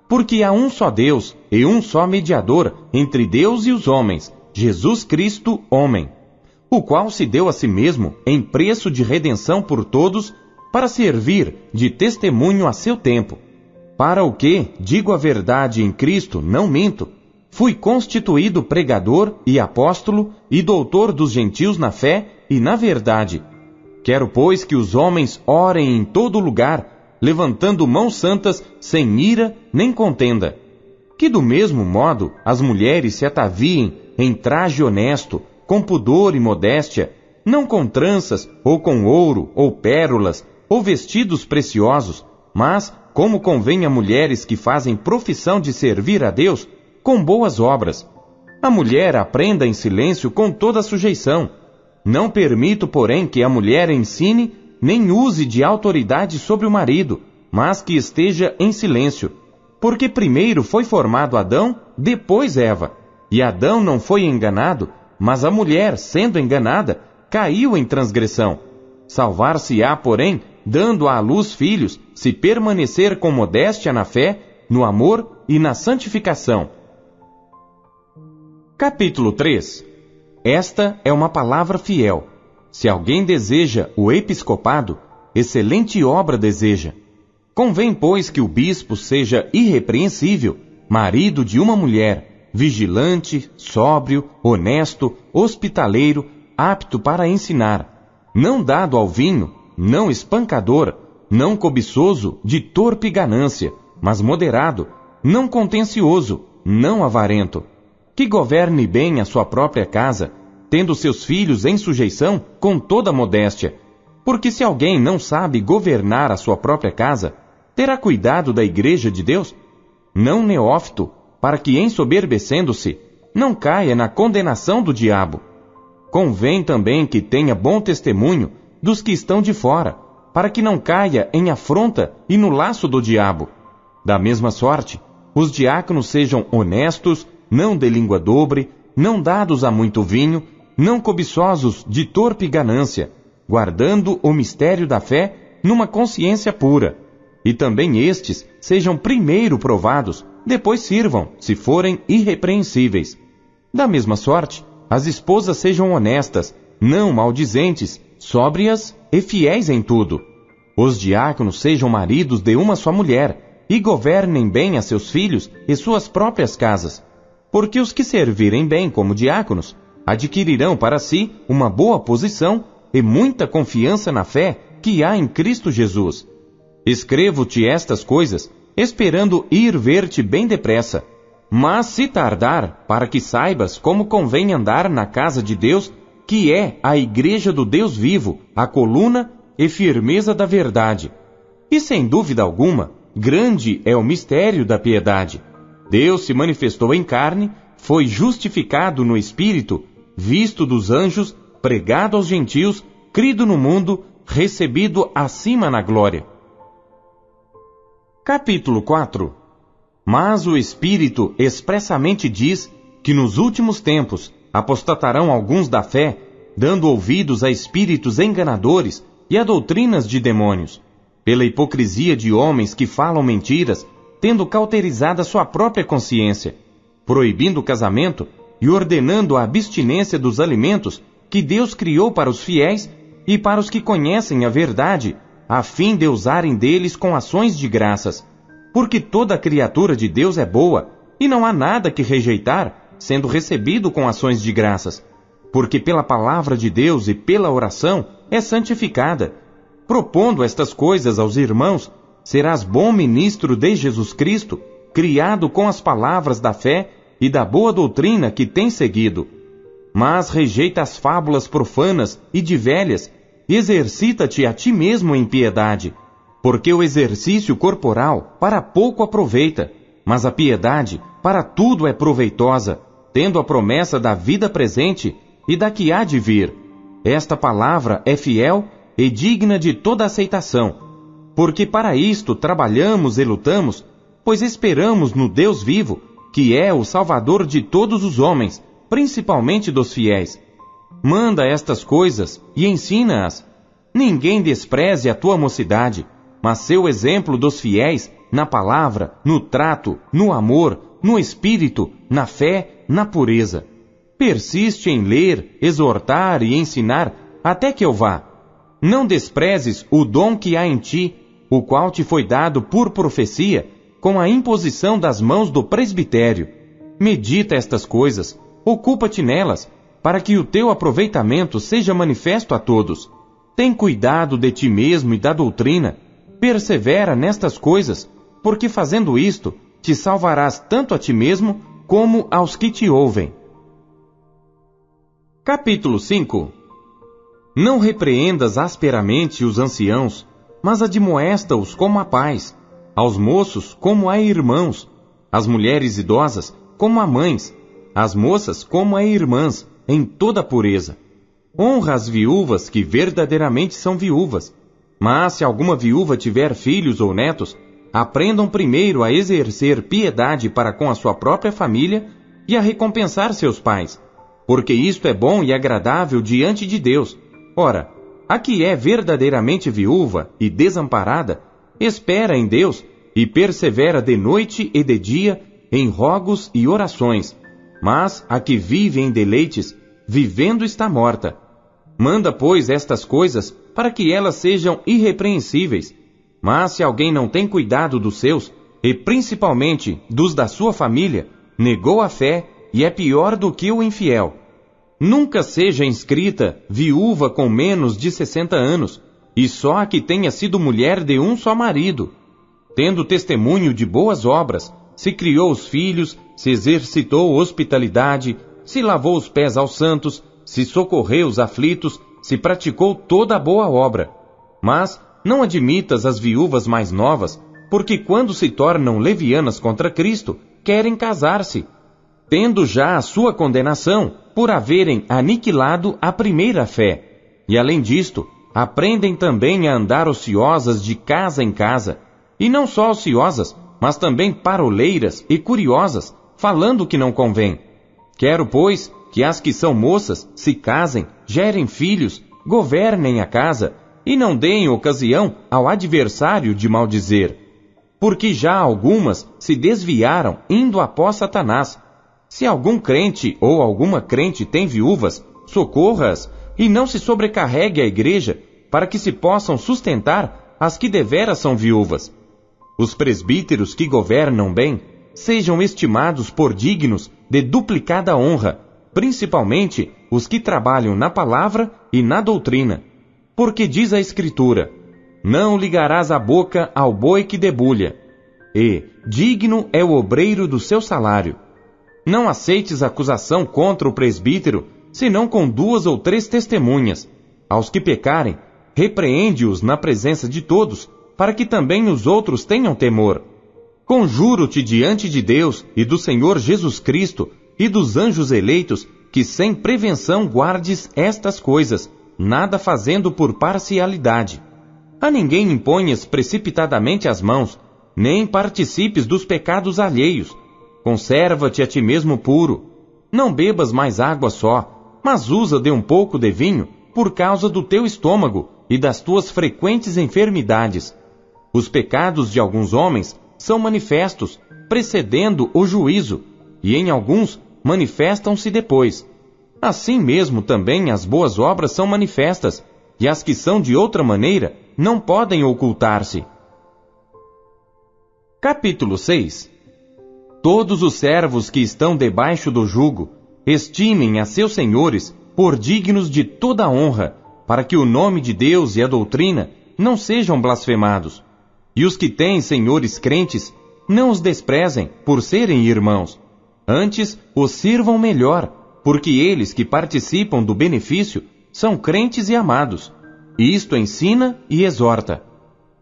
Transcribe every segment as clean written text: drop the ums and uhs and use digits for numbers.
Porque há um só Deus e um só mediador entre Deus e os homens, Jesus Cristo, homem, o qual se deu a si mesmo em preço de redenção por todos, para servir de testemunho a seu tempo. Para o que, digo a verdade em Cristo, não minto, fui constituído pregador e apóstolo e doutor dos gentios na fé e na verdade. Quero, pois, que os homens orem em todo lugar, levantando mãos santas, sem ira nem contenda. Que do mesmo modo as mulheres se ataviem em traje honesto, com pudor e modéstia, não com tranças, ou com ouro, ou pérolas, ou vestidos preciosos, mas, como convém a mulheres que fazem profissão de servir a Deus, com boas obras. A mulher aprenda em silêncio com toda a sujeição. Não permito, porém, que a mulher ensine, nem use de autoridade sobre o marido, mas que esteja em silêncio. Porque primeiro foi formado Adão, depois Eva. E Adão não foi enganado, mas a mulher, sendo enganada, caiu em transgressão. Salvar-se-á, porém, dando à luz filhos, se permanecer com modéstia na fé, no amor e na santificação. Capítulo 3. Esta é uma palavra fiel. Se alguém deseja o episcopado, excelente obra deseja. Convém, pois, que o bispo seja irrepreensível, marido de uma mulher, vigilante, sóbrio, honesto, hospitaleiro, apto para ensinar, não dado ao vinho, não espancador, não cobiçoso de torpe ganância, mas moderado, não contencioso, não avarento, que governe bem a sua própria casa, tendo seus filhos em sujeição com toda modéstia. Porque se alguém não sabe governar a sua própria casa, terá cuidado da igreja de Deus? Não neófito, para que, ensoberbecendo-se, não caia na condenação do diabo. Convém também que tenha bom testemunho dos que estão de fora, para que não caia em afronta e no laço do diabo. Da mesma sorte, os diáconos sejam honestos, não de língua dobre, não dados a muito vinho, não cobiçosos de torpe ganância, guardando o mistério da fé numa consciência pura. E também estes sejam primeiro provados, depois sirvam, se forem irrepreensíveis. Da mesma sorte, as esposas sejam honestas, não maldizentes, sóbrias e fiéis em tudo. Os diáconos sejam maridos de uma só mulher, e governem bem a seus filhos e suas próprias casas. Porque os que servirem bem como diáconos, adquirirão para si uma boa posição e muita confiança na fé que há em Cristo Jesus. Escrevo-te estas coisas, esperando ir ver-te bem depressa. Mas se tardar, para que saibas como convém andar na casa de Deus, que é a igreja do Deus vivo, a coluna e firmeza da verdade. E sem dúvida alguma, grande é o mistério da piedade. Deus se manifestou em carne, foi justificado no Espírito, visto dos anjos, pregado aos gentios, crido no mundo, recebido acima na glória. Capítulo 4. Mas o Espírito expressamente diz que nos últimos tempos apostatarão alguns da fé, dando ouvidos a espíritos enganadores e a doutrinas de demônios, pela hipocrisia de homens que falam mentiras, tendo cauterizada sua própria consciência, proibindo o casamento e ordenando a abstinência dos alimentos que Deus criou para os fiéis e para os que conhecem a verdade, a fim de usarem deles com ações de graças. Porque toda criatura de Deus é boa, e não há nada que rejeitar, sendo recebido com ações de graças. Porque pela palavra de Deus e pela oração é santificada. Propondo estas coisas aos irmãos, serás bom ministro de Jesus Cristo, criado com as palavras da fé e da boa doutrina que tens seguido. Mas rejeita as fábulas profanas e de velhas, e exercita-te a ti mesmo em piedade, porque o exercício corporal para pouco aproveita, mas a piedade para tudo é proveitosa, tendo a promessa da vida presente e da que há de vir. Esta palavra é fiel e digna de toda aceitação, porque para isto trabalhamos e lutamos, pois esperamos no Deus vivo, que é o Salvador de todos os homens, principalmente dos fiéis. Manda estas coisas e ensina-as. Ninguém despreze a tua mocidade, mas seu exemplo dos fiéis na palavra, no trato, no amor, no espírito, na fé, na pureza. Persiste em ler, exortar e ensinar até que eu vá. Não desprezes o dom que há em ti, o qual te foi dado por profecia, com a imposição das mãos do presbitério. Medita estas coisas, ocupa-te nelas, para que o teu aproveitamento seja manifesto a todos. Tem cuidado de ti mesmo e da doutrina, persevera nestas coisas, porque fazendo isto, te salvarás tanto a ti mesmo, como aos que te ouvem. Capítulo 5. Não repreendas asperamente os anciãos, mas admoesta-os como a pais, aos moços como a irmãos, às mulheres idosas como a mães, às moças como a irmãs, em toda a pureza. Honra as viúvas que verdadeiramente são viúvas. Mas se alguma viúva tiver filhos ou netos, aprendam primeiro a exercer piedade para com a sua própria família e a recompensar seus pais, porque isto é bom e agradável diante de Deus. Ora, a que é verdadeiramente viúva e desamparada, espera em Deus e persevera de noite e de dia em rogos e orações. Mas a que vive em deleites, vivendo está morta. Manda, pois, estas coisas para que elas sejam irrepreensíveis. Mas se alguém não tem cuidado dos seus, e principalmente dos da sua família, negou a fé e é pior do que o infiel. Nunca seja inscrita viúva com menos de 60 anos, e só a que tenha sido mulher de um só marido. Tendo testemunho de boas obras, se criou os filhos, se exercitou hospitalidade, se lavou os pés aos santos, se socorreu os aflitos, se praticou toda a boa obra. Mas não admitas as viúvas mais novas, porque quando se tornam levianas contra Cristo, querem casar-se, tendo já a sua condenação, por haverem aniquilado a primeira fé. E além disto, aprendem também a andar ociosas de casa em casa, e não só ociosas, mas também paroleiras e curiosas, falando o que não convém. Quero, pois, que as que são moças se casem, gerem filhos, governem a casa, e não deem ocasião ao adversário de maldizer. Porque já algumas se desviaram indo após Satanás. Se algum crente ou alguma crente tem viúvas, socorra-as e não se sobrecarregue a igreja, para que se possam sustentar as que deveras são viúvas. Os presbíteros que governam bem, sejam estimados por dignos de duplicada honra, principalmente os que trabalham na palavra e na doutrina. Porque diz a Escritura: não ligarás a boca ao boi que debulha, e digno é o obreiro do seu salário. Não aceites acusação contra o presbítero, senão com 2 ou 3 testemunhas. Aos que pecarem, repreende-os na presença de todos, para que também os outros tenham temor. Conjuro-te diante de Deus e do Senhor Jesus Cristo e dos anjos eleitos, que sem prevenção guardes estas coisas, nada fazendo por parcialidade. A ninguém imponhas precipitadamente as mãos, nem participes dos pecados alheios. Conserva-te a ti mesmo puro. Não bebas mais água só, mas usa de um pouco de vinho, por causa do teu estômago e das tuas frequentes enfermidades. Os pecados de alguns homens são manifestos, precedendo o juízo, e em alguns manifestam-se depois. Assim mesmo também as boas obras são manifestas, e as que são de outra maneira não podem ocultar-se. Capítulo 6. Todos os servos que estão debaixo do jugo, estimem a seus senhores por dignos de toda honra, para que o nome de Deus e a doutrina não sejam blasfemados. E os que têm senhores crentes, não os desprezem por serem irmãos. Antes, os sirvam melhor, porque eles que participam do benefício são crentes e amados. E isto ensina e exorta.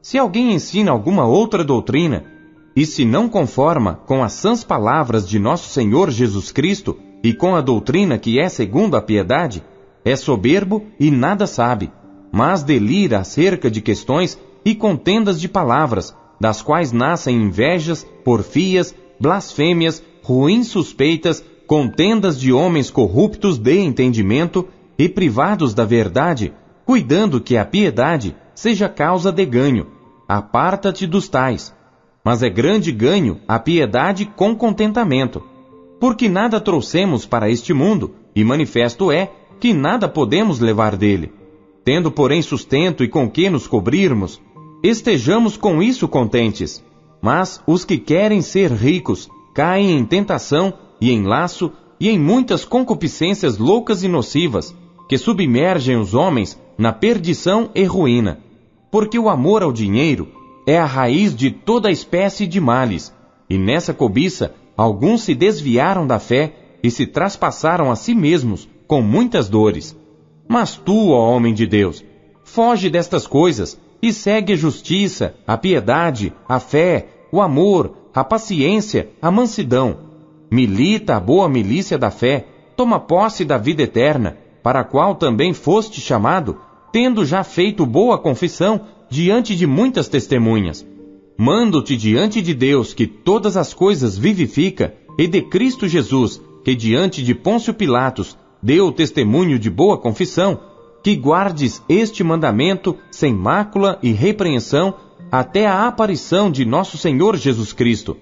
Se alguém ensina alguma outra doutrina, e se não conforma com as sãs palavras de nosso Senhor Jesus Cristo e com a doutrina que é segundo a piedade, é soberbo e nada sabe, mas delira acerca de questões e contendas de palavras, das quais nascem invejas, porfias, blasfêmias, ruins suspeitas, contendas de homens corruptos de entendimento e privados da verdade, cuidando que a piedade seja causa de ganho. aparta-te dos tais. Mas é grande ganho a piedade com contentamento, porque nada trouxemos para este mundo, e manifesto é que nada podemos levar dele. Tendo, porém, sustento e com que nos cobrirmos, estejamos com isso contentes. Mas os que querem ser ricos caem em tentação e em laço e em muitas concupiscências loucas e nocivas, que submergem os homens na perdição e ruína. Porque o amor ao dinheiro é a raiz de toda espécie de males, e nessa cobiça alguns se desviaram da fé e se traspassaram a si mesmos com muitas dores. Mas tu, ó homem de Deus, foge destas coisas e segue a justiça, a piedade, a fé, o amor, a paciência, a mansidão. Milita a boa milícia da fé, toma posse da vida eterna, para a qual também foste chamado, tendo já feito boa confissão diante de muitas testemunhas. Mando-te diante de Deus, que todas as coisas vivifica, e de Cristo Jesus, que diante de Pôncio Pilatos deu testemunho de boa confissão, que guardes este mandamento sem mácula e repreensão até a aparição de nosso Senhor Jesus Cristo,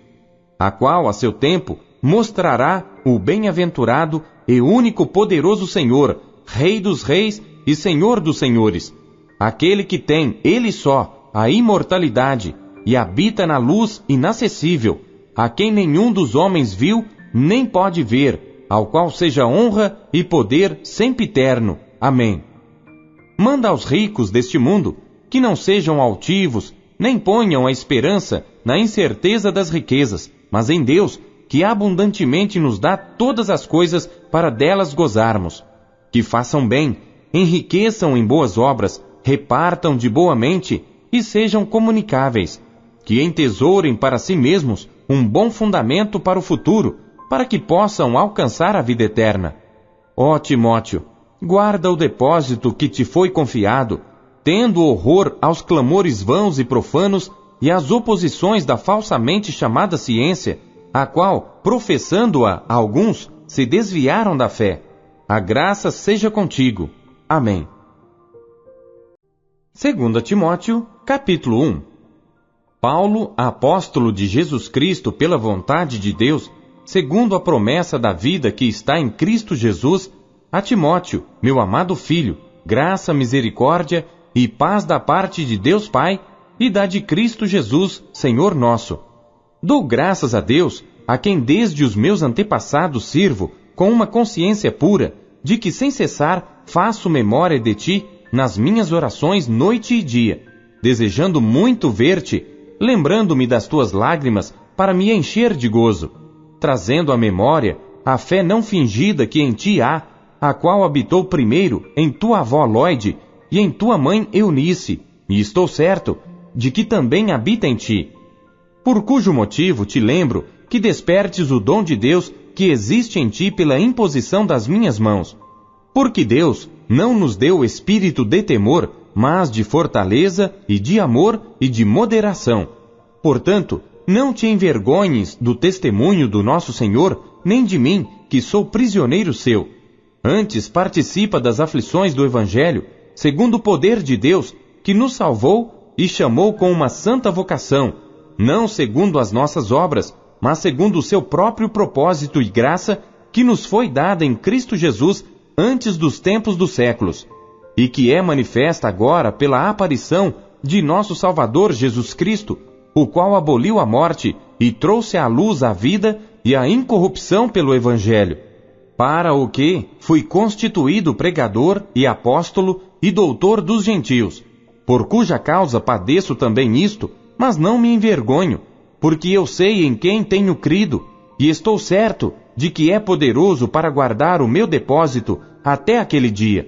a qual, a seu tempo, mostrará o bem-aventurado e único poderoso Senhor, Rei dos reis e Senhor dos senhores, aquele que tem, ele só, a imortalidade, e habita na luz inacessível, a quem nenhum dos homens viu, nem pode ver, ao qual seja honra e poder sempiterno. Amém. Manda aos ricos deste mundo que não sejam altivos, nem ponham a esperança na incerteza das riquezas, mas em Deus, que abundantemente nos dá todas as coisas para delas gozarmos. Que façam bem, enriqueçam em boas obras, repartam de boa mente e sejam comunicáveis. Que entesourem para si mesmos um bom fundamento para o futuro, para que possam alcançar a vida eterna. Ó Timóteo, guarda o depósito que te foi confiado, tendo horror aos clamores vãos e profanos e às oposições da falsamente chamada ciência, a qual, professando-a alguns, se desviaram da fé. A graça seja contigo. Amém. 2 Timóteo, capítulo 1. Paulo, apóstolo de Jesus Cristo pela vontade de Deus, segundo a promessa da vida que está em Cristo Jesus, a Timóteo, meu amado filho, graça, misericórdia e paz da parte de Deus Pai e da de Cristo Jesus, Senhor nosso. Dou graças a Deus, a quem desde os meus antepassados sirvo, com uma consciência pura, de que sem cessar faço memória de ti nas minhas orações noite e dia, desejando muito ver-te, lembrando-me das tuas lágrimas para me encher de gozo, trazendo à memória a fé não fingida que em ti há, a qual habitou primeiro em tua avó Lóide e em tua mãe Eunice, e estou certo de que também habita em ti. Por cujo motivo te lembro que despertes o dom de Deus que existe em ti pela imposição das minhas mãos. Porque Deus não nos deu espírito de temor, mas de fortaleza e de amor e de moderação. Portanto, não te envergonhes do testemunho do nosso Senhor, nem de mim, que sou prisioneiro seu. Antes participa das aflições do Evangelho, segundo o poder de Deus, que nos salvou e chamou com uma santa vocação, não segundo as nossas obras, mas segundo o seu próprio propósito e graça, que nos foi dada em Cristo Jesus antes dos tempos dos séculos, e que é manifesta agora pela aparição de nosso Salvador Jesus Cristo, o qual aboliu a morte e trouxe à luz a vida e a incorrupção pelo Evangelho, para o que fui constituído pregador e apóstolo e doutor dos gentios, por cuja causa padeço também isto, mas não me envergonho, porque eu sei em quem tenho crido, e estou certo de que é poderoso para guardar o meu depósito até aquele dia.